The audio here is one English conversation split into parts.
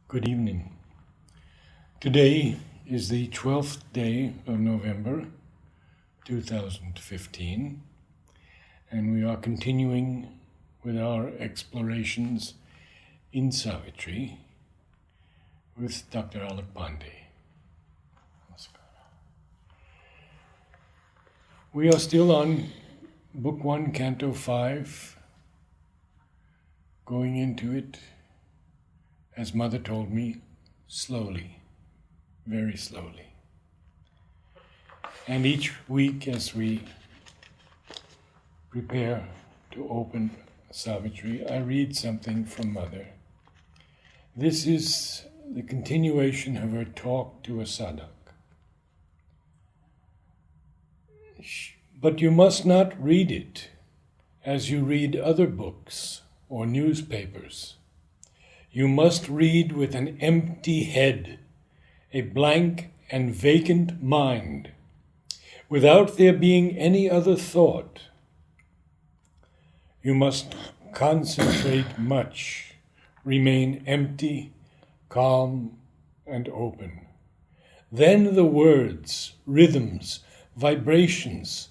Good evening. Today is the 12th day of November 2015, and we are continuing with our explorations in Savitri with Dr. Alec Pandey. We are still on Book 1, Canto 5, going into it, as Mother told me, slowly, very slowly. And each week as we prepare to open Savitri, I read something from Mother. This is the continuation of her talk to a sadhak. But you must not read it as you read other books or newspapers. You must read with an empty head, a blank and vacant mind, without there being any other thought. You must concentrate much, remain empty, calm, and open. Then the words, rhythms, vibrations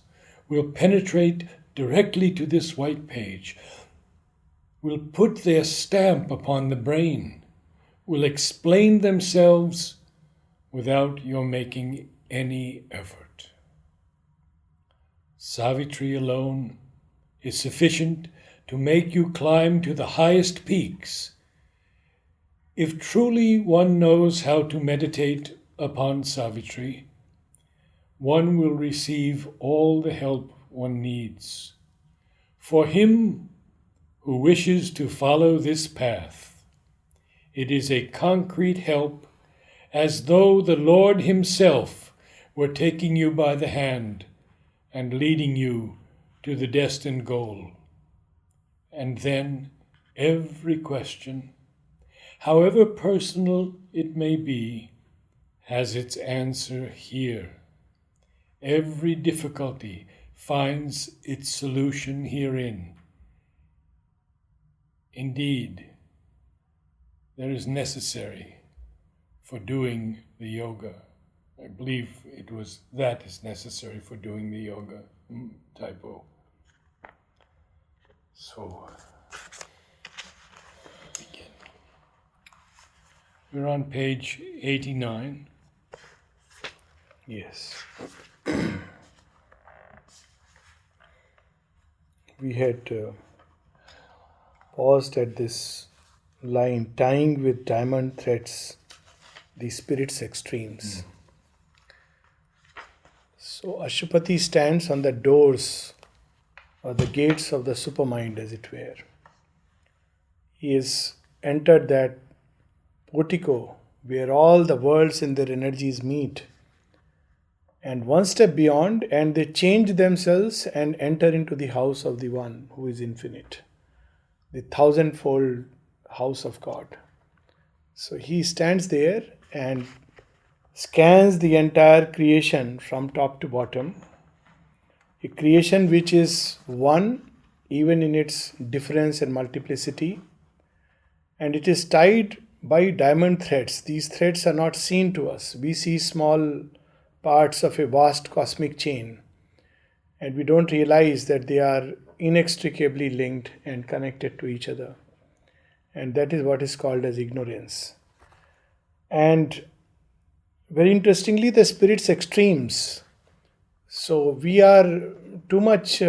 will penetrate directly to this white page, will put their stamp upon the brain, will explain themselves without your making any effort. Savitri alone is sufficient to make you climb to the highest peaks. If truly one knows how to meditate upon Savitri, one will receive all the help one needs. For him who wishes to follow this path, it is a concrete help, as though the Lord himself were taking you by the hand and leading you to the destined goal. And then every question, however personal it may be, has its answer here. Every difficulty finds its solution herein. Indeed, there is necessary for doing the yoga. I believe it was that is necessary for doing the yoga. Typo. So, begin. We're on page 89. Yes. We had paused at this line, tying with diamond threads the spirit's extremes. So Ashupati stands on the doors or the gates of the supermind, as it were. He has entered that portico where all the worlds and their energies meet. And one step beyond, and they change themselves and enter into the house of the One who is infinite, the thousandfold house of God. So he stands there and scans the entire creation from top to bottom, a creation which is one even in its difference and multiplicity, and it is tied by diamond threads. These threads are not seen to us. We see small parts of a vast cosmic chain, and we don't realize that they are inextricably linked and connected to each other. And that is what is called as ignorance. And very interestingly, the spirit's extremes. So we are too much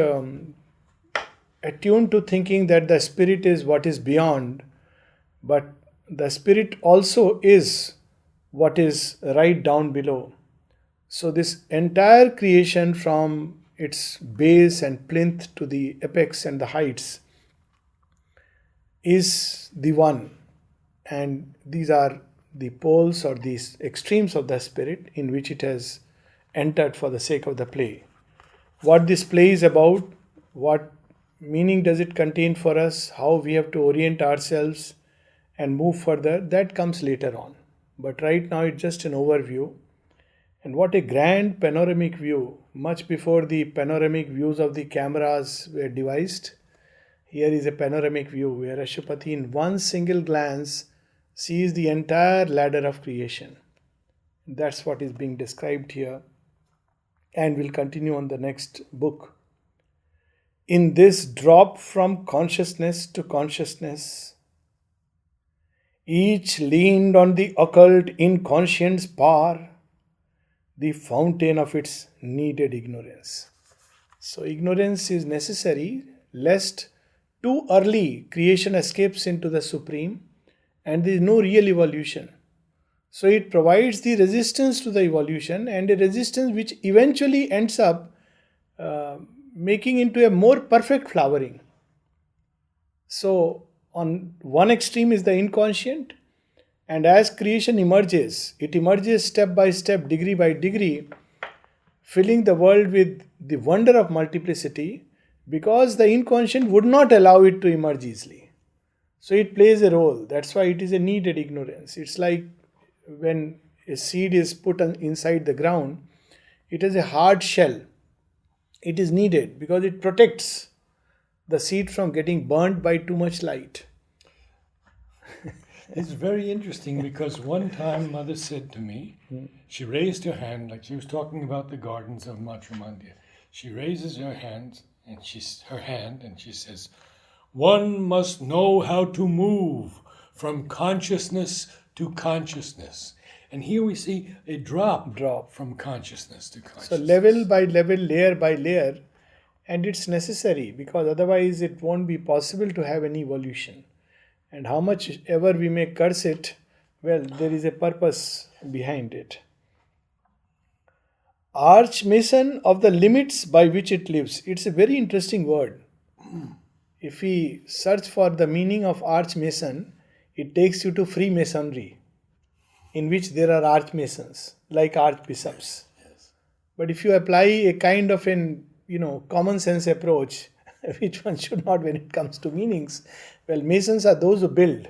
attuned to thinking that the spirit is what is beyond, but the spirit also is what is right down below. So this entire creation, from its base and plinth to the apex and the heights, is the One. And these are the poles or these extremes of the spirit in which it has entered for the sake of the play. What this play is about, what meaning does it contain for us, how we have to orient ourselves and move further, that comes later on. But right now it's just an overview. And what a grand panoramic view, much before the panoramic views of the cameras were devised. Here is a panoramic view where Ashupati in one single glance sees the entire ladder of creation. That's what is being described here, and will continue on the next book. In this drop from consciousness to consciousness, each leaned on the occult inconscient's power, the fountain of its needed ignorance. So, ignorance is necessary lest too early creation escapes into the supreme and there is no real evolution. So, it provides the resistance to the evolution, and a resistance which eventually ends up making into a more perfect flowering. So, on one extreme is the inconscient, and as creation emerges, it emerges step by step, degree by degree, filling the world with the wonder of multiplicity, because the inconscient would not allow it to emerge easily. So it plays a role. That's why it is a needed ignorance. It's like when a seed is put inside the ground, it has a hard shell. It is needed because it protects the seed from getting burnt by too much light. It's very interesting because one time Mother said to me, she raised her hand like she was talking about the gardens of Matramandya. She raises her hand and she says, "One must know how to move from consciousness to consciousness." And here we see a drop from consciousness to consciousness. So level by level, layer by layer, and it's necessary because otherwise it won't be possible to have any evolution. And how much ever we may curse it, well, there is a purpose behind it. Archmason of the limits by which it lives. It's a very interesting word. If we search for the meaning of Archmason, it takes you to Freemasonry, in which there are archmasons, like archbishops. Yes. But if you apply a kind of an common sense approach, which one should not when it comes to meanings, well, masons are those who build.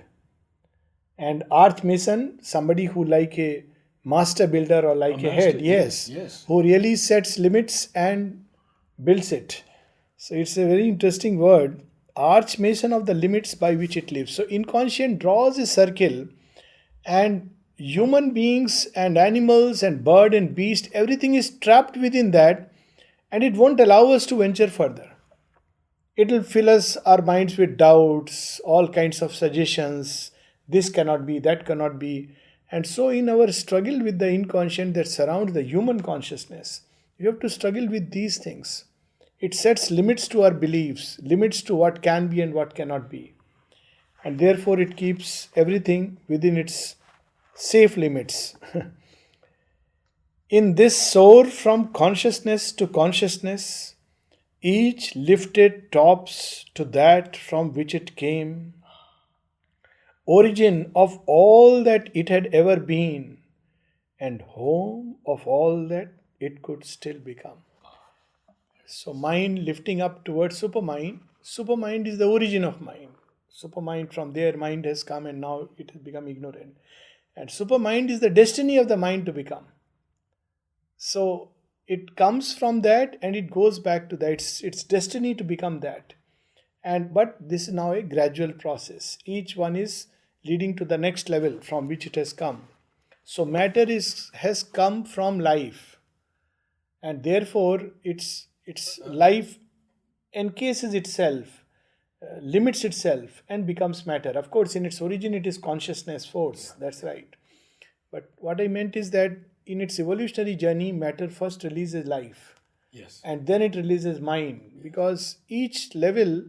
And archmason, somebody who like a master builder or like a head, yes, who really sets limits and builds it. So it's a very interesting word, archmason of the limits by which it lives. So inconscient draws a circle, and human beings and animals and bird and beast, everything is trapped within that, and it won't allow us to venture further. It will fill our minds with doubts, all kinds of suggestions. This cannot be, that cannot be. And so in our struggle with the inconscient that surrounds the human consciousness, you have to struggle with these things. It sets limits to our beliefs, limits to what can be and what cannot be. And therefore it keeps everything within its safe limits. In this soar from consciousness to consciousness, each lifted tops to that from which it came, origin of all that it had ever been, and home of all that it could still become. So mind lifting up towards supermind. Supermind is the origin of mind. Supermind, from there mind has come and now it has become ignorant. And supermind is the destiny of the mind to become. So it comes from that and it goes back to that. It's destiny to become that. But this is now a gradual process. Each one is leading to the next level from which it has come. So matter has come from life, and therefore its life encases itself, limits itself, and becomes matter. Of course, in its origin, it is consciousness force. That's right. But what I meant is that in its evolutionary journey, matter first releases life. Yes. And then it releases mind, because each level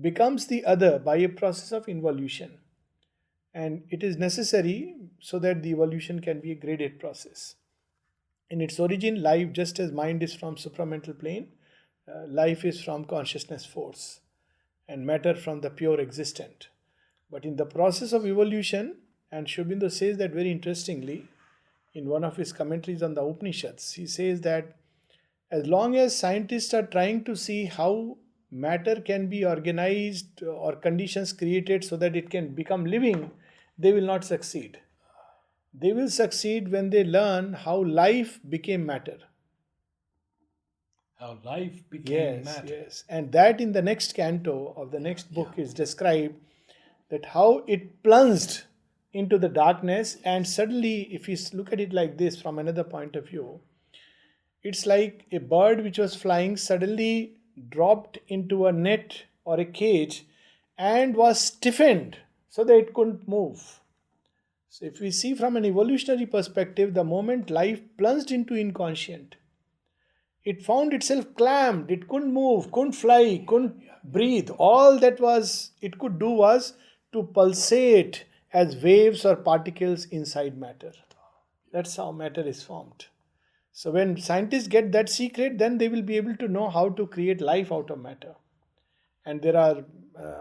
becomes the other by a process of involution. And it is necessary so that the evolution can be a graded process. In its origin, life, just as mind is from supramental plane, life is from consciousness force, and matter from the pure existent. But in the process of evolution, and Sri Aurobindo says that very interestingly, in one of his commentaries on the Upanishads, he says that as long as scientists are trying to see how matter can be organized or conditions created so that it can become living, they will not succeed. They will succeed when they learn how life became matter. How life became matter. Yes. And that in the next canto of the next book is described, that how it plunged into the darkness, and suddenly, if you look at it like this from another point of view, it's like a bird which was flying suddenly dropped into a net or a cage and was stiffened so that it couldn't move. So, if we see from an evolutionary perspective, the moment life plunged into inconscient, it found itself clamped, it couldn't move, couldn't fly, couldn't breathe. All that was it could do was to pulsate as waves or particles inside matter. That's how matter is formed. So when scientists get that secret, then they will be able to know how to create life out of matter. And there are,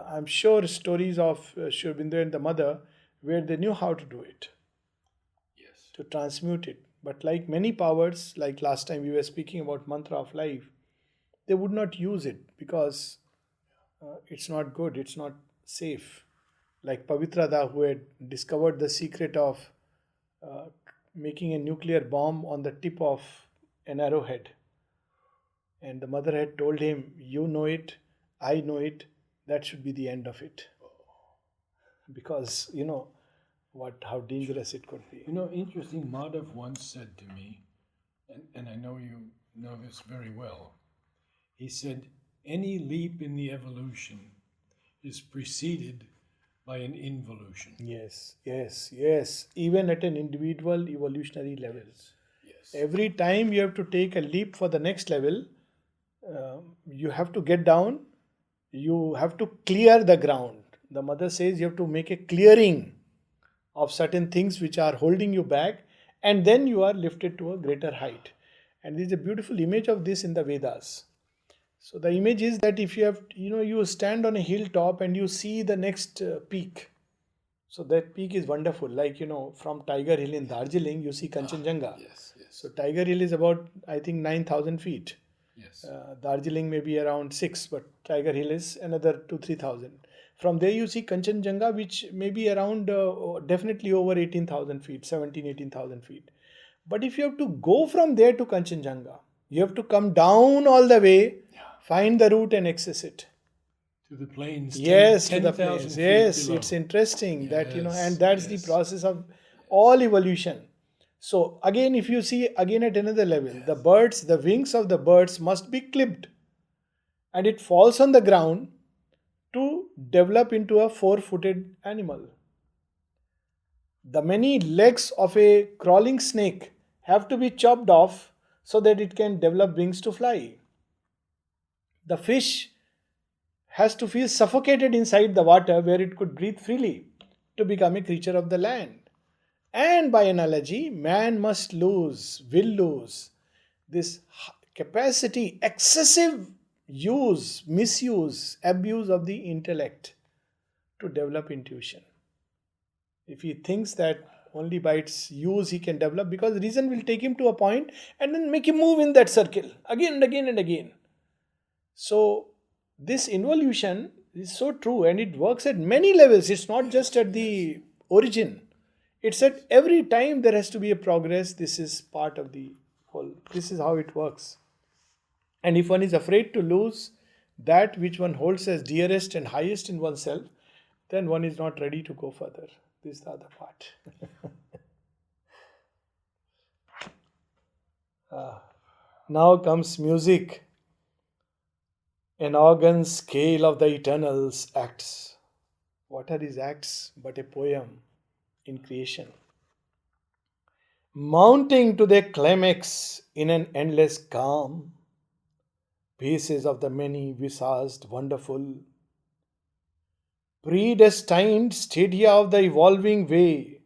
I'm sure, stories of Sri Aurobindo and the mother where they knew how to do it, Yes. to transmute it. But like many powers, like last time we were speaking about mantra of life, they would not use it because it's not good, it's not safe. Like Pavitrada, who had discovered the secret of uh, making a nuclear bomb on the tip of an arrowhead. And the mother had told him, "You know it, I know it, that should be the end of it." Because, how dangerous it could be. Interesting, Madhav once said to me, and I know you know this very well, he said, any leap in the evolution is preceded by an involution. Yes, yes, yes. Even at an individual evolutionary level. Yes. Every time you have to take a leap for the next level, you have to get down, you have to clear the ground. The mother says you have to make a clearing of certain things which are holding you back, and then you are lifted to a greater height. And there is a beautiful image of this in the Vedas. So the image is that if you have, you stand on a hilltop and you see the next peak. So that peak is wonderful. Like, from Tiger Hill in Darjeeling, you see Kanchenjunga. Yes, yes. So Tiger Hill is about, I think, 9,000 feet. Yes. Darjeeling may be around 6, but Tiger Hill is another 2-3,000. From there you see Kanchenjunga, which may be around definitely over 18,000 feet, 18,000 feet. But if you have to go from there to Kanchenjunga, you have to come down all the way, find the route and access it. To the plains. Yes, 10, to the 10,000 plains. feet Yes, below. it's interesting that, Yes, and that's the yes. process of all evolution. So again, if you see again at another level, the wings of the birds must be clipped, and it falls on the ground to develop into a 4-footed animal. The many legs of a crawling snake have to be chopped off so that it can develop wings to fly. The fish has to feel suffocated inside the water where it could breathe freely to become a creature of the land. And by analogy, man will lose this capacity, excessive misuse, abuse of the intellect to develop intuition. If he thinks that only by its use he can develop, because reason will take him to a point and then make him move in that circle again and again and again. So this involution is so true, and it works at many levels. It's not just at the origin. It's at every time there has to be a progress. This is part of the whole. This is how it works. And if one is afraid to lose that which one holds as dearest and highest in oneself, then one is not ready to go further. This is the other part. Now comes music. An organ scale of the eternal's acts. What are his acts but a poem in creation? Mounting to their climax in an endless calm, pieces of the many-visaged wonderful, predestined stadia of the evolving way,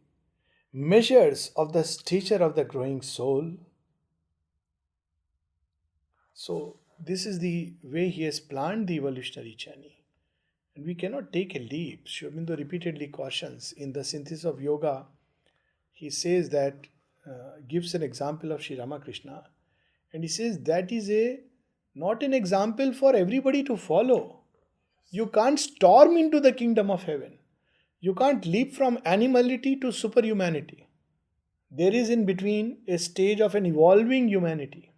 measures of the stature of the growing soul. So, this is the way he has planned the evolutionary journey. And we cannot take a leap. Sri Aurobindo repeatedly cautions in the Synthesis of Yoga. He says that, gives an example of Sri Ramakrishna, and he says that is not an example for everybody to follow. You can't storm into the kingdom of heaven. You can't leap from animality to superhumanity. There is in between a stage of an evolving humanity.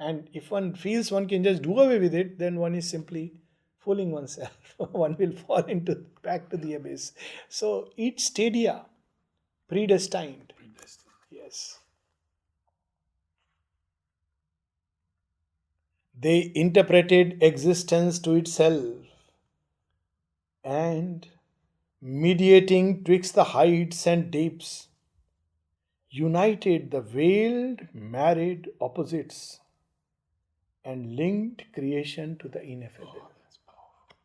And if one feels one can just do away with it, then one is simply fooling oneself. One will fall into back to the abyss. So each stadia, predestined. Predestined. Yes. They interpreted existence to itself and mediating twixt the heights and deeps, united the veiled married opposites and linked creation to the ineffable. Oh, that's powerful.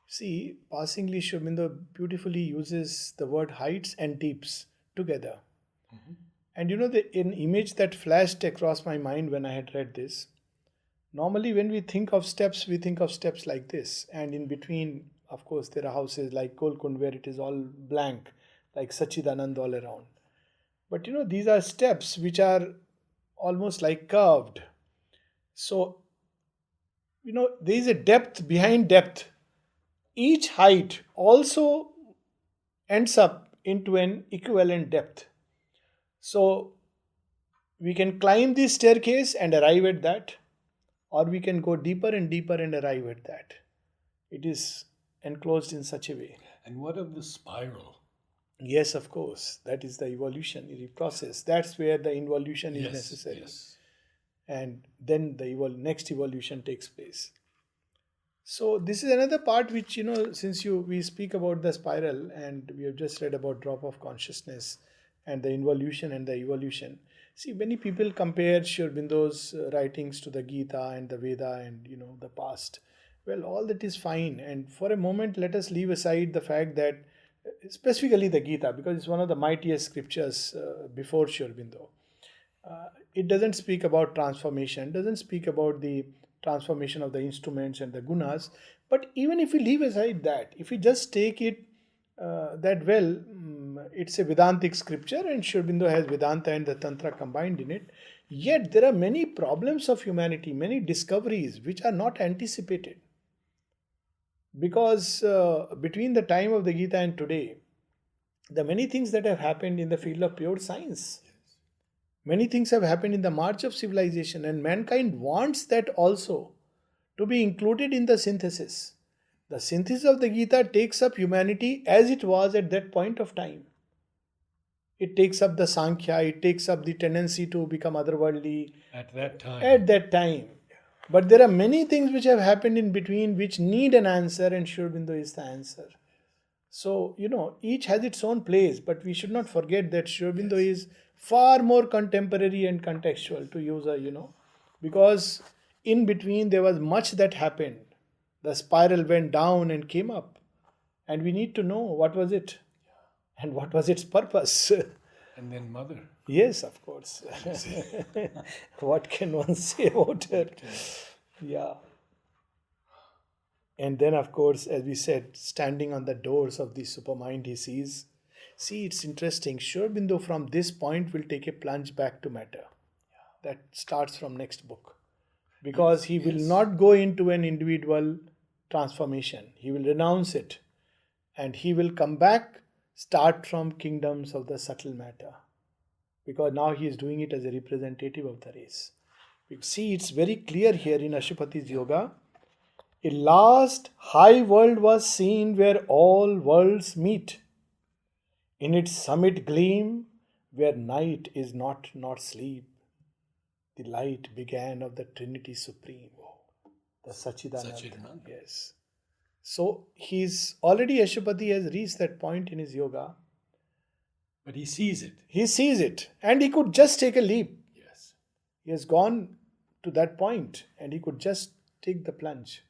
See, passingly, Shobhindo beautifully uses the word heights and deeps together. And an image that flashed across my mind when I had read this. Normally, when we think of steps, we think of steps like this. And in between, of course, there are houses like Golkund where it is all blank, like Sachidanand all around. But these are steps which are almost like curved. So, there is a depth behind depth. Each height also ends up into an equivalent depth. So, we can climb this staircase and arrive at that, or we can go deeper and deeper and arrive at that. It is enclosed in such a way. And what of the spiral? Yes, of course. That is the evolutionary process. That's where the involution is Yes, necessary. yes. And then the next evolution takes place. So this is another part which, since we speak about the spiral and we have just read about drop of consciousness and the involution and the evolution. See, many people compare Sri Aurobindo's writings to the Gita and the Veda and, the past. Well, all that is fine. And for a moment, let us leave aside the fact that, specifically the Gita, because it's one of the mightiest scriptures before Sri Aurobindo. It doesn't speak about transformation, doesn't speak about the transformation of the instruments and the gunas. But even if we leave aside that, if we just take it it's a Vedantic scripture and Sri Aurobindo has Vedanta and the Tantra combined in it. Yet there are many problems of humanity, many discoveries which are not anticipated. Because between the time of the Gita and today, the many things that have happened in the field of pure science, many things have happened in the march of civilization, and mankind wants that also to be included in the synthesis. The synthesis of the Gita takes up humanity as it was at that point of time. It takes up the Sankhya, it takes up the tendency to become otherworldly At that time. at that time. But there are many things which have happened in between which need an answer, and Sri Aurobindo is the answer. So, each has its own place, but we should not forget that Sri Aurobindo is far more contemporary and contextual, to use because in between there was much that happened. The spiral went down and came up, and we need to know what was it and what was its purpose. And then mother. Yes, of course. What can one say about her? Yeah. And then, of course, as we said, standing on the doors of the supermind, he sees. See, it's interesting. Sri Aurobindo from this point will take a plunge back to matter. That starts from next book. Because he will not go into an individual transformation. He will renounce it. And he will come back, start from kingdoms of the subtle matter. Because now he is doing it as a representative of the race. You see, it's very clear here in Ashupati's Yoga. A last high world was seen where all worlds meet. In its summit gleam, where night is not nor sleep. The light began of the Trinity Supreme, the Sachidanand. Yes. So he's already, Ashupati has reached that point in his yoga. But he sees it. He sees it, and he could just take a leap. Yes. He has gone to that point and he could just take the plunge.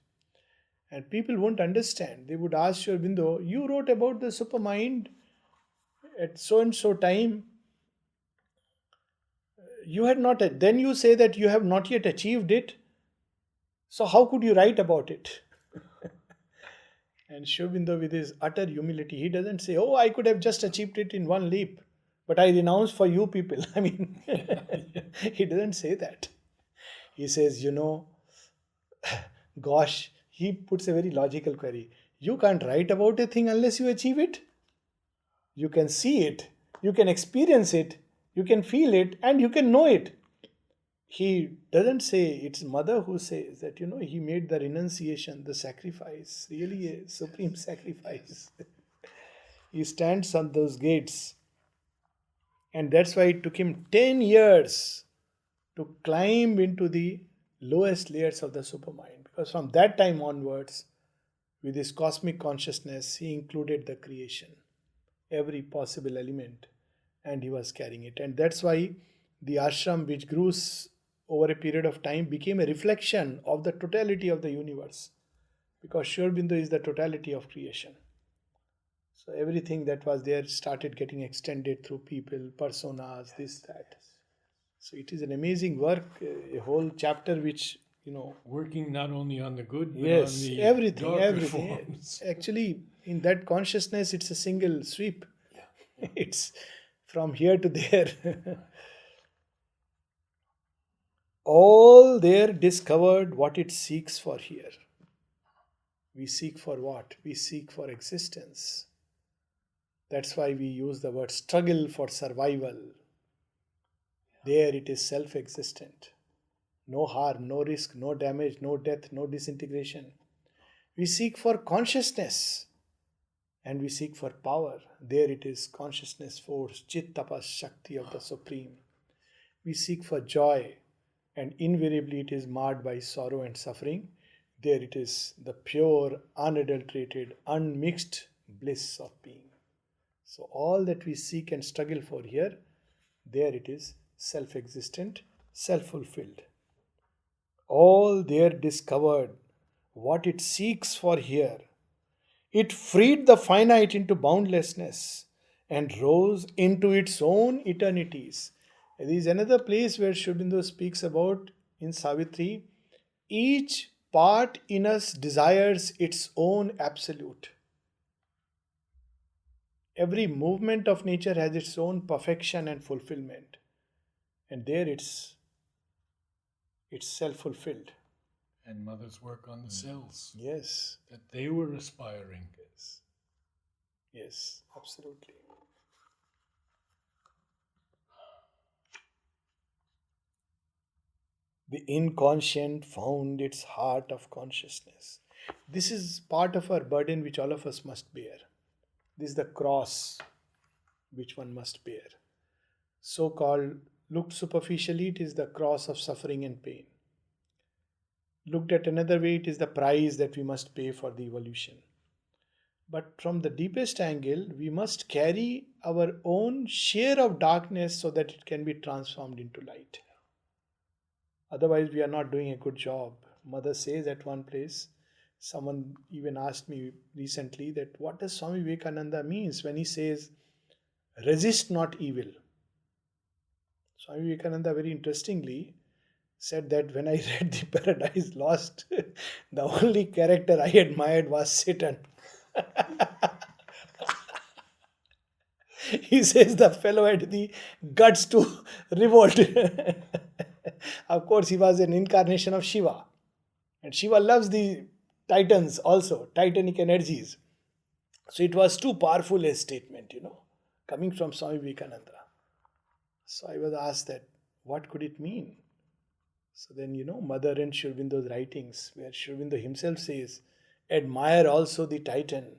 And people won't understand. They would ask Sri Aurobindo, you wrote about the supermind at so and so time. You had not, then you say that you have not yet achieved it. So how could you write about it? And Sri Aurobindo, with his utter humility, he doesn't say, oh, I could have just achieved it in one leap, but I renounce for you people. I mean, he doesn't say that. He says, gosh, he puts a very logical query. You can't write about a thing unless you achieve it. You can see it, you can experience it, you can feel it, and you can know it. he doesn't say, it's mother who says that, he made the renunciation, the sacrifice, really a supreme sacrifice. He stands on those gates, and that's why it took him 10 years to climb into the lowest layers of the supermind, because from that time onwards, with his cosmic consciousness, he included the creation, every possible element, and he was carrying it. And that's why the ashram, which grew over a period of time, became a reflection of the totality of the universe, because Sri Aurobindo is the totality of creation. So everything that was there started getting extended through people, personas, this, that. So it is an amazing work, a whole chapter which, Working not only on the good, but on yes, the everything, darker everything. forms. Actually, in that consciousness, it's a single sweep. Yeah. It's from here to there. All there discovered what it seeks for here. We seek for what? We seek for existence. That's why we use the word struggle for survival. There it is self existent. No harm, no risk, no damage, no death, no disintegration. We seek for consciousness and we seek for power. There it is consciousness, force, chit tapas, shakti of the Supreme. We seek for joy, and invariably it is marred by sorrow and suffering. There it is the pure, unadulterated, unmixed bliss of being. So all that we seek and struggle for here, there it is self existent, self fulfilled. All there discovered what it seeks for here. It freed the finite into boundlessness and rose into its own eternities. There is another place where Sri Aurobindo speaks about in Savitri, each part in us desires its own absolute. Every movement of nature has its own perfection and fulfillment. And there it's self-fulfilled. And mother's work on the cells. Yes. That they were aspiring. Yes. Yes, absolutely. The inconscient found its heart of consciousness. This is part of our burden which all of us must bear. This is the cross which one must bear. So called, looked superficially, it is the cross of suffering and pain. Looked at another way, it is the price that we must pay for the evolution. But from the deepest angle, we must carry our own share of darkness so that it can be transformed into light. Otherwise, we are not doing a good job. Mother says at one place, someone even asked me recently that what does Swami Vivekananda means when he says, resist not evil. Swami Vivekananda very interestingly said that when I read the Paradise Lost, the only character I admired was Satan. He says the fellow had the guts to revolt. Of course, he was an incarnation of Shiva. And Shiva loves the titans also, titanic energies. So it was too powerful a statement, coming from Swami Vivekananda. So I was asked that, what could it mean? So then, Mother and Sri Aurobindo's writings, where Sri Aurobindo himself says, admire also the titan.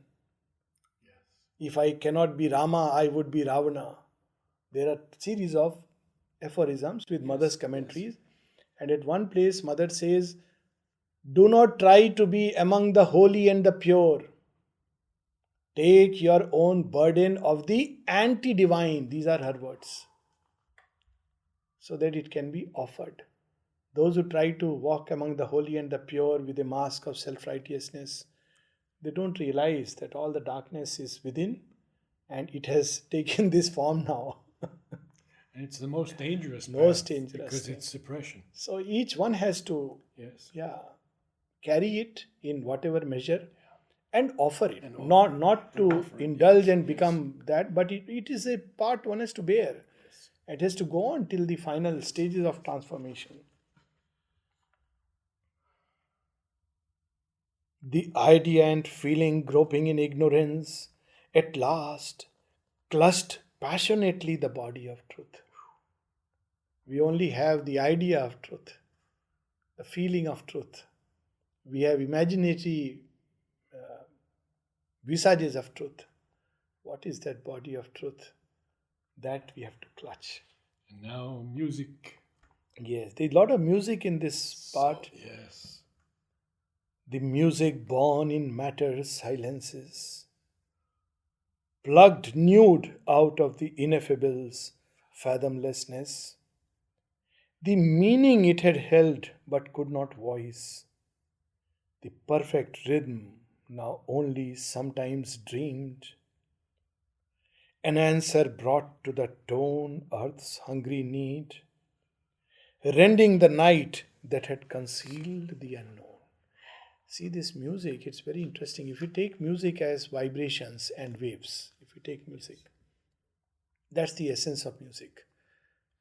Yes. If I cannot be Rama, I would be Ravana. There are series of aphorisms with Mother's commentaries. Yes. And at one place, Mother says, do not try to be among the holy and the pure. Take your own burden of the anti-divine. These are her words. So that it can be offered. Those who try to walk among the holy and the pure with a mask of self-righteousness, they don't realize that all the darkness is within and it has taken this form now. And it's the most dangerous because thing. It's suppression. So each one has to carry it in whatever measure and offer it. Not to indulge and become that, but it is a part one has to bear. Yes. It has to go on till the final stages of transformation. The idea and feeling groping in ignorance, at last clutched passionately the body of truth. We only have the idea of truth, the feeling of truth. We have imaginary visages of truth. What is that body of truth? That we have to clutch. And now music. Yes, there's a lot of music in this part. Yes. The music born in matter silences, plugged nude out of the Ineffable's fathomlessness, the meaning it had held but could not voice, the perfect rhythm now only sometimes dreamed, an answer brought to the tone earth's hungry need, rending the night that had concealed the unknown. See this music, it's very interesting. If you take music as vibrations and waves, if you take music, that's the essence of music.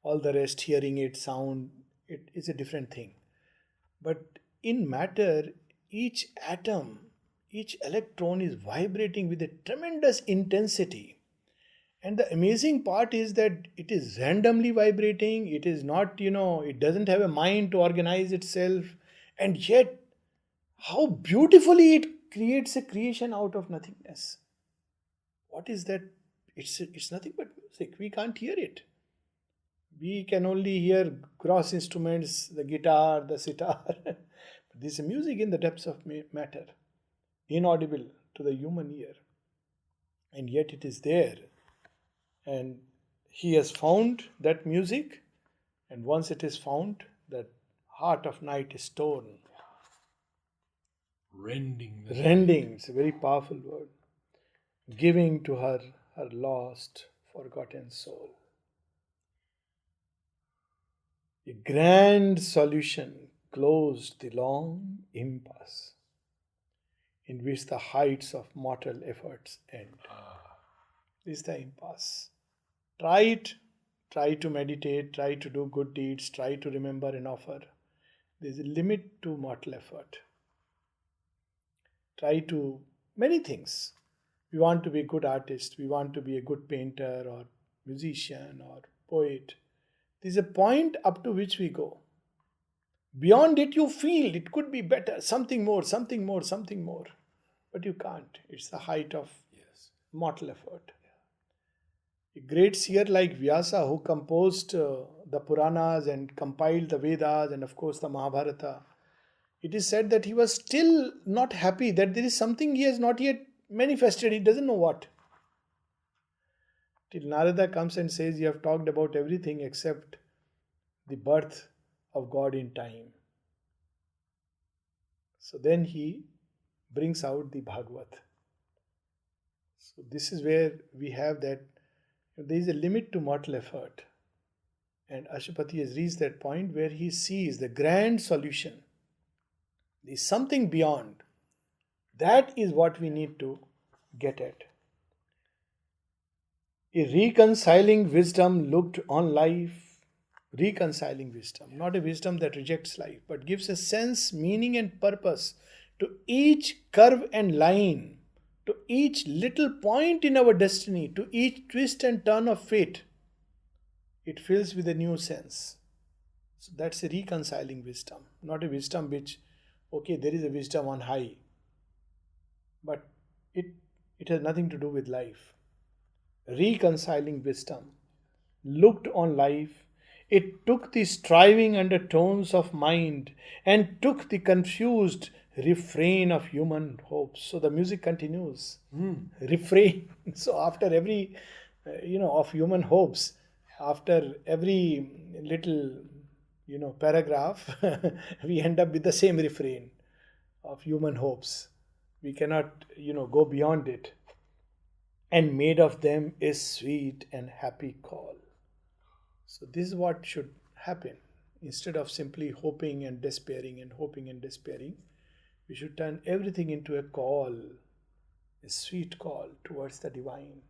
All the rest, hearing it, sound, it is a different thing. But in matter, each atom, each electron is vibrating with a tremendous intensity. And the amazing part is that it is randomly vibrating. It is not, it doesn't have a mind to organize itself. And yet, how beautifully it creates a creation out of nothingness. What is that? It's nothing but music. We can't hear it. We can only hear gross instruments, the guitar, the sitar. But this is music in the depths of matter, inaudible to the human ear. And yet it is there. And he has found that music, and once it is found, that heart of night is torn. Rending. Rending, it's a very powerful word. Giving to her lost, forgotten soul. A grand solution closed the long impasse in which the heights of mortal efforts end. This is the impasse. Try it. Try to meditate. Try to do good deeds. Try to remember and offer. There is a limit to mortal effort. Try to many things. We want to be a good artist. We want to be a good painter or musician or poet. There is a point up to which we go. Beyond it, you feel it could be better, something more, something more, something more. But you can't. It's the height of mortal effort. A great seer like Vyasa, who composed the Puranas and compiled the Vedas and of course the Mahabharata, it is said that he was still not happy, that there is something he has not yet manifested. He doesn't know what. Till Narada comes and says, you have talked about everything except the birth of God in time. So then he brings out the Bhagavad. So this is where we have that there is a limit to mortal effort. And Ashupati has reached that point where he sees the grand solution. There is something beyond. That is what we need to get at. A reconciling wisdom looked on life. Reconciling wisdom, not a wisdom that rejects life, but gives a sense, meaning, and purpose to each curve and line, to each little point in our destiny, to each twist and turn of fate. It fills with a new sense. So that's a reconciling wisdom, not a wisdom which, okay, there is a wisdom on high, but it has nothing to do with life. Reconciling wisdom looked on life. It took the striving undertones of mind and took the confused refrain of human hopes. So the music continues. Refrain. So after every, of human hopes, after every little, paragraph, we end up with the same refrain of human hopes. We cannot, go beyond it. And made of them a sweet and happy call. So this is what should happen. Instead of simply hoping and despairing and hoping and despairing, we should turn everything into a call, a sweet call towards the divine.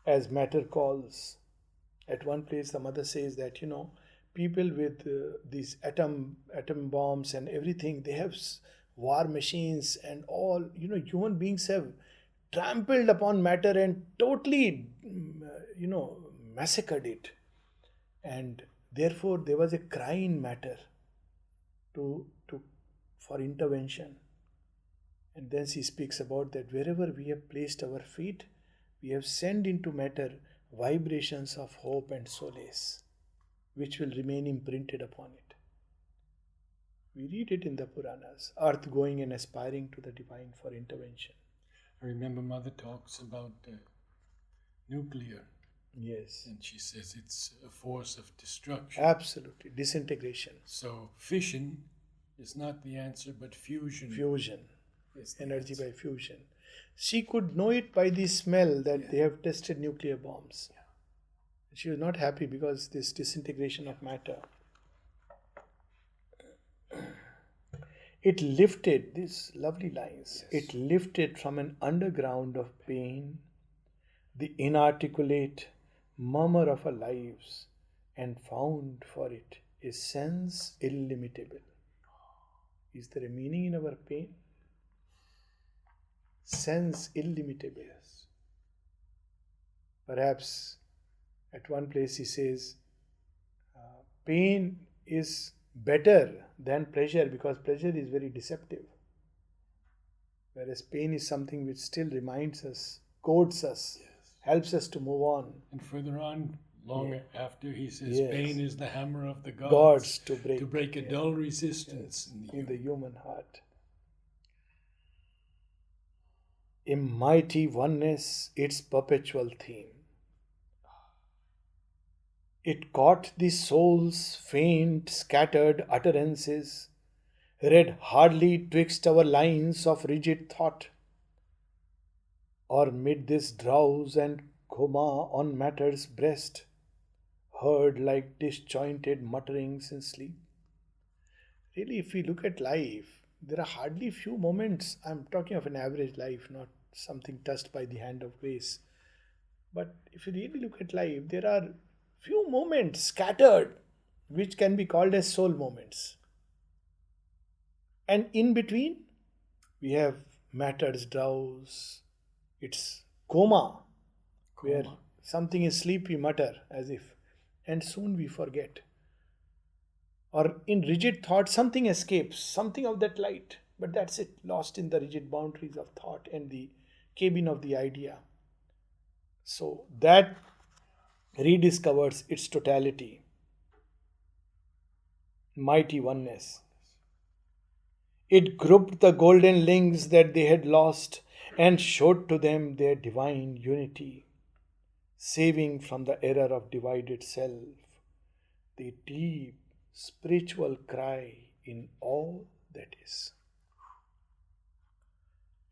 As matter calls. At one place the mother says that, people with these atom bombs and everything, they have war machines and all, human beings have trampled upon matter and totally, massacred it. And Therefore, there was a cry in matter for intervention. And then she speaks about that wherever we have placed our feet, we have sent into matter vibrations of hope and solace, which will remain imprinted upon it. We read it in the Puranas, earth going and aspiring to the divine for intervention. I remember Mother talks about nuclear. Yes. And she says it's a force of destruction. Absolutely. Disintegration. So fission is not the answer, but fusion. Fusion. Energy by fusion. She could know it by the smell that they have tested nuclear bombs. Yeah. She was not happy because this disintegration of matter. It lifted, these lovely lines, it lifted from an underground of pain the inarticulate murmur of our lives and found for it a sense illimitable. Is there a meaning in our pain? Sense illimitable. Yes. Perhaps at one place he says, pain is better than pleasure because pleasure is very deceptive. Whereas pain is something which still reminds us, codes us, helps us to move on. And further on, long after, he says, pain is the hammer of the gods, To break a dull resistance in the human heart. A mighty oneness, its perpetual theme. It caught the soul's faint, scattered utterances, read hardly twixt our lines of rigid thought, or mid this drowse and coma on matter's breast, heard like disjointed mutterings in sleep. Really, if we look at life, there are hardly few moments. I'm talking of an average life, not something touched by the hand of grace. But if you really look at life, there are few moments scattered which can be called as soul moments. And in between, we have matter's drowse, its coma, where something is sleep, we mutter as if, and soon we forget. Or in rigid thought, something escapes, something of that light, but that's it, lost in the rigid boundaries of thought and the cabin of the idea. So that rediscovers its totality, mighty oneness. It grouped the golden links that they had lost and showed to them their divine unity, saving from the error of divided self, the deep spiritual cry in all that is.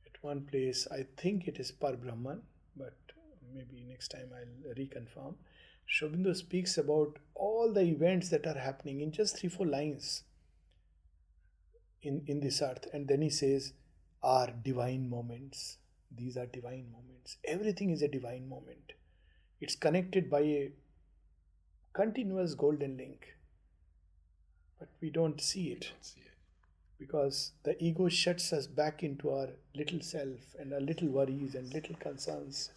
At one place, I think it is Par Brahman, but maybe next time I'll reconfirm. Sri Aurobindo speaks about all the events that are happening in just 3-4 lines in this earth, and then he says, are divine moments. These are divine moments. Everything is a divine moment. It's connected by a continuous golden link, but we don't see it. Because the ego shuts us back into our little self and our little worries and little concerns.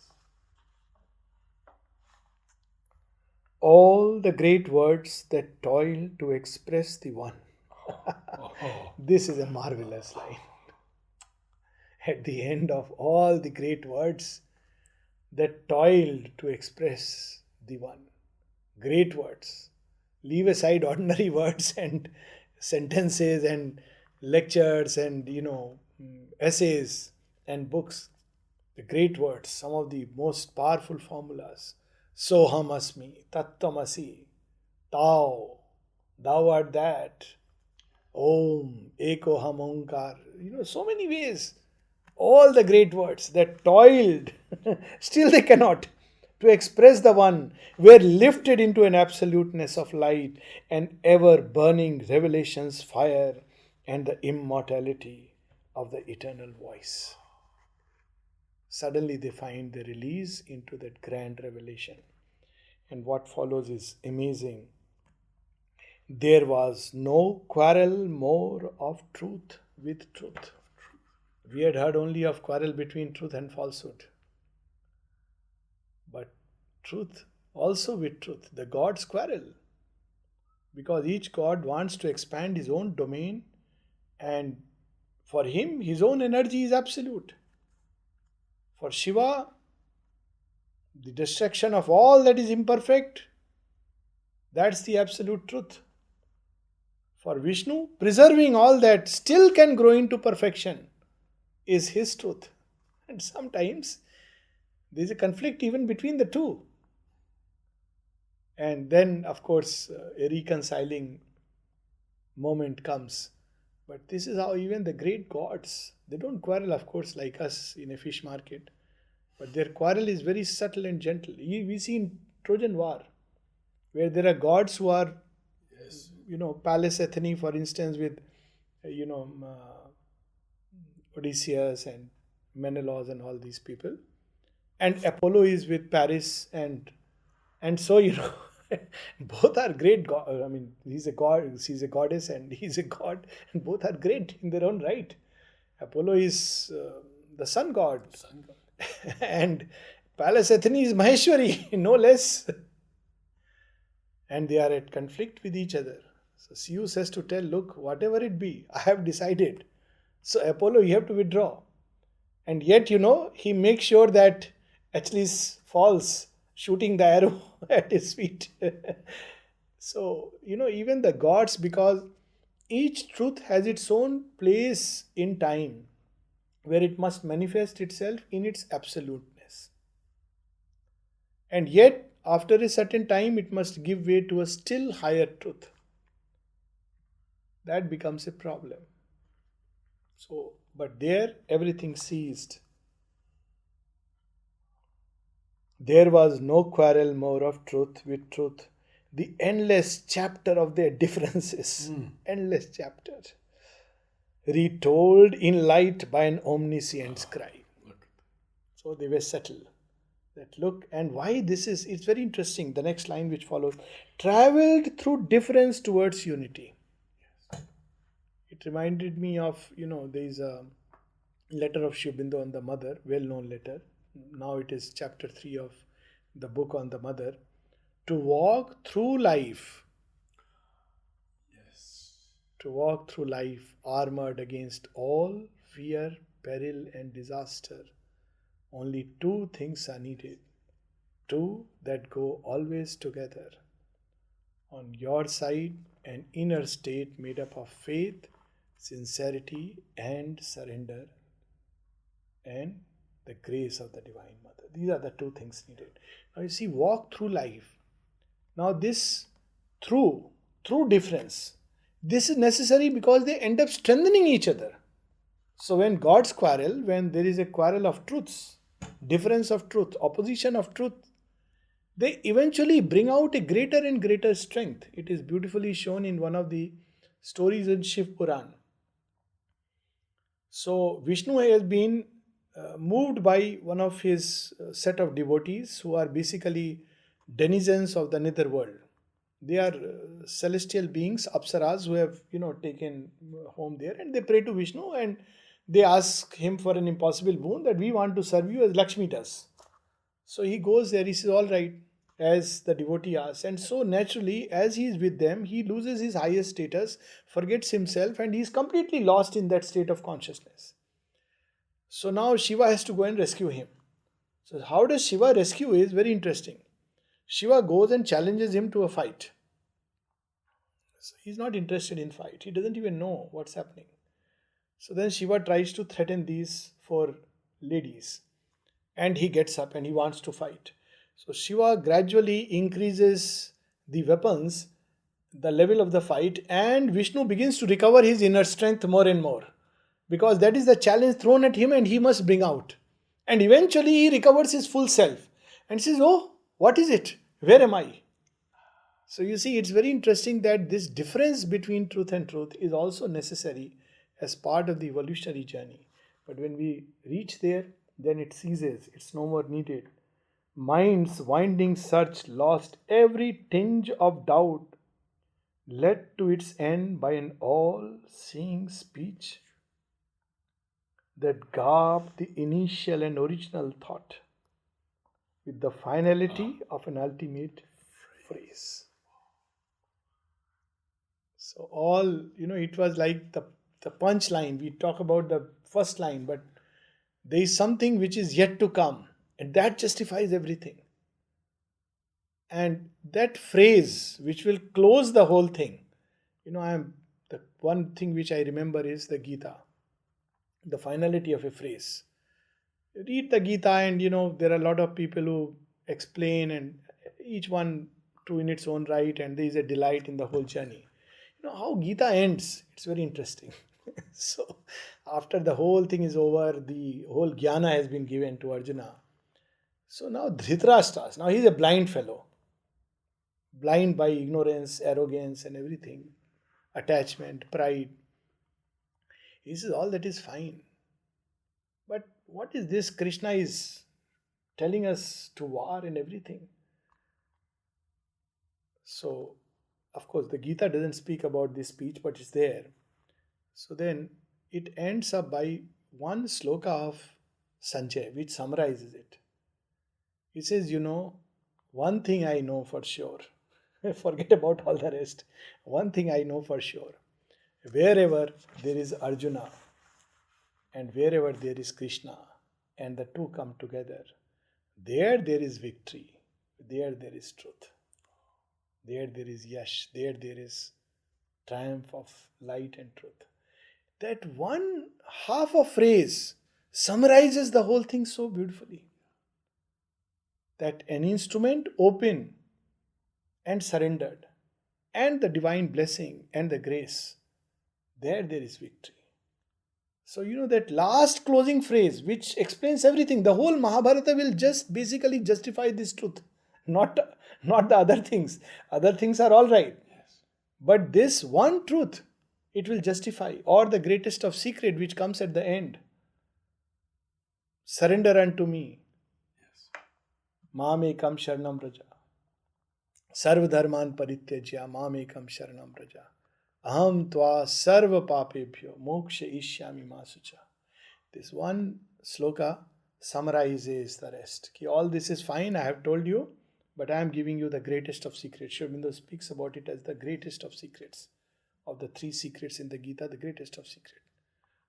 All the great words that toil to express the one. This is a marvelous line. At the end of all the great words that toiled to express the one. Great words. Leave aside ordinary words and sentences and lectures and essays and books. The great words, some of the most powerful formulas. Soham asmi, tattvamasi, thou art that, om, ekoham onkar. So many ways. All the great words that toiled, still they cannot, to express the one, were lifted into an absoluteness of light and ever burning revelation's fire and the immortality of the eternal voice. Suddenly they find the release into that grand revelation. And what follows is amazing. There was no quarrel more of truth with truth. We had heard only of quarrel between truth and falsehood. But truth also with truth, the gods quarrel. because each god wants to expand his own domain, and for him, his own energy is absolute. For Shiva, the destruction of all that is imperfect, that's the absolute truth. For Vishnu, preserving all that still can grow into perfection is his truth. And sometimes there is a conflict even between the two. And then, of course, a reconciling moment comes. But this is how even the great gods, they don't quarrel, of course, like us in a fish market. But their quarrel is very subtle and gentle. We see in Trojan War, where there are gods who are, Pallas Athene, for instance, with, Odysseus and Menelaus and all these people. And Apollo is with Paris, and so, both are great god. I mean, he's a god, she's a goddess, and he's a god, and both are great in their own right. Apollo is the sun god, and Pallas Athene is Maheshwari, no less. And they are at conflict with each other. So Zeus has to tell, look, whatever it be, I have decided. So Apollo, you have to withdraw. And yet, he makes sure that Achilles falls, shooting the arrow at his feet. So, even the gods, because each truth has its own place in time, where it must manifest itself in its absoluteness. And yet, after a certain time, it must give way to a still higher truth. That becomes a problem. So, but there, everything ceased. There was no quarrel more of truth with truth. The endless chapter of their differences, endless chapter, retold in light by an omniscient scribe. So they were settled. That look, and why this is, it's very interesting. The next line which follows, traveled through difference towards unity. It reminded me of, there is a letter of Sri Aurobindo on the mother, well-known letter. Now it is chapter 3 of the book on the mother. To walk through life. Yes. To walk through life armored against all fear, peril and disaster. Only two things are needed. Two that go always together. On your side, an inner state made up of faith, sincerity and surrender, and the grace of the Divine Mother. These are the two things needed. Now you see, walk through life. Now this through difference, this is necessary because they end up strengthening each other. So when gods quarrel, when there is a quarrel of truths, difference of truth, opposition of truth, they eventually bring out a greater and greater strength. It is beautifully shown in one of the stories in Shiv Puran. So Vishnu has been moved by one of his set of devotees who are basically denizens of the netherworld. They are celestial beings, apsaras, who have taken home there, and they pray to Vishnu and they ask him for an impossible boon, that we want to serve you as Lakshmi does. So he goes there, he says, all right, as the devotee asks. And so naturally, as he is with them, he loses his highest status, forgets himself, and he is completely lost in that state of consciousness. So now Shiva has to go and rescue him. So how does Shiva rescue is very interesting. Shiva goes and challenges him to a fight. So he's not interested in fight. He doesn't even know what's happening. So then Shiva tries to threaten these four ladies. And he gets up and he wants to fight. So Shiva gradually increases the weapons, the level of the fight, and Vishnu begins to recover his inner strength more and more. Because that is the challenge thrown at him and he must bring out. And eventually he recovers his full self and says, oh, what is it? Where am I? So you see, it's very interesting that this difference between truth and truth is also necessary as part of the evolutionary journey. But when we reach there, then it ceases. It's no more needed. Mind's winding search lost every tinge of doubt, led to its end by an all-seeing speech that garbed the initial and original thought with the finality of an ultimate phrase. So all, it was like the punch line. We talk about the first line, but there is something which is yet to come, and that justifies everything. And that phrase which will close the whole thing, I am the one thing which I remember is the Gita, the finality of a phrase. Read the Gita, and there are a lot of people who explain, and each one true in its own right, and there is a delight in the whole journey. How Gita ends, it's very interesting. So after the whole thing is over, the whole jnana has been given to Arjuna. So now Dhritarashtra, now he's a blind fellow, blind by ignorance, arrogance, and everything, attachment, pride. He says all that is fine, but what is this? Krishna is telling us to war and everything. So, of course, the Gita doesn't speak about this speech, but it's there. So then it ends up by one sloka of Sanjay, which summarizes it. He says, one thing I know for sure. Forget about all the rest. One thing I know for sure. Wherever there is Arjuna and wherever there is Krishna and the two come together, there is victory. There is truth. There is yash. There is triumph of light and truth. That one half of phrase summarizes the whole thing so beautifully. That an instrument open and surrendered, and the divine blessing and the grace, there is victory. So that last closing phrase which explains everything, the whole Mahabharata will just basically justify this truth, not the other things. Other things are all right. Yes. But this one truth, it will justify, or the greatest of secret which comes at the end. Surrender unto me. Yes. Mamekam sharanam braja. Sarva dharman parityajya mamekam sharanam braja. Aham tva sarva papebhyo moksha ishyami masucha. This one sloka summarizes the rest. All this is fine, I have told you, but I am giving you the greatest of secrets. Sri Aurobindo speaks about it as the greatest of secrets. Of the three secrets in the Gita, the greatest of secrets.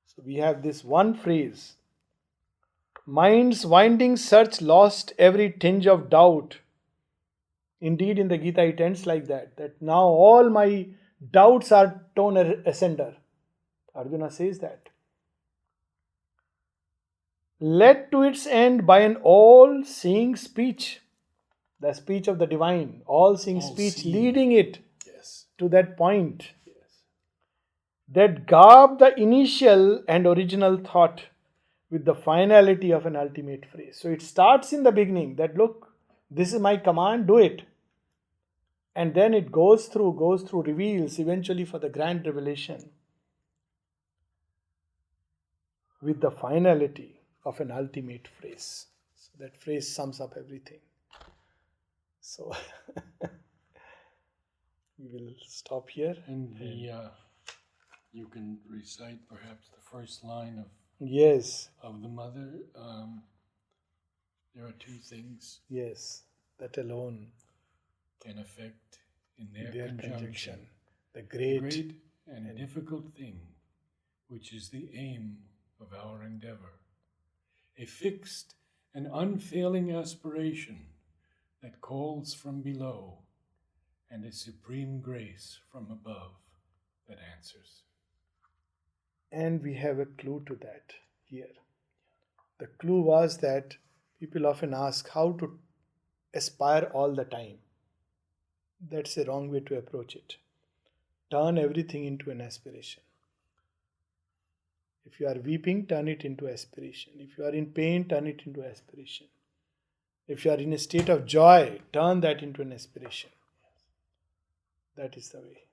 So we have this one phrase. Mind's winding search lost every tinge of doubt. Indeed, in the Gita it ends like that. That now all my doubts are torn asunder. Arjuna says that. Led to its end by an all-seeing speech. The speech of the divine. All-seeing speech leading it to that point. That garb the initial and original thought with the finality of an ultimate phrase. So it starts in the beginning that look, this is my command, do it. And then it goes through, reveals eventually for the grand revelation with the finality of an ultimate phrase. So that phrase sums up everything. So we will stop here. And you can recite perhaps the first line of the mother. There are two things. Yes, that alone can affect in their conjunction the great and difficult thing, which is the aim of our endeavor, a fixed and unfailing aspiration that calls from below, and a supreme grace from above that answers. And we have a clue to that here. The clue was that people often ask how to aspire all the time. That's a wrong way to approach it. Turn everything into an aspiration. If you are weeping, turn it into aspiration. If you are in pain, turn it into aspiration. If you are in a state of joy, turn that into an aspiration. That is the way.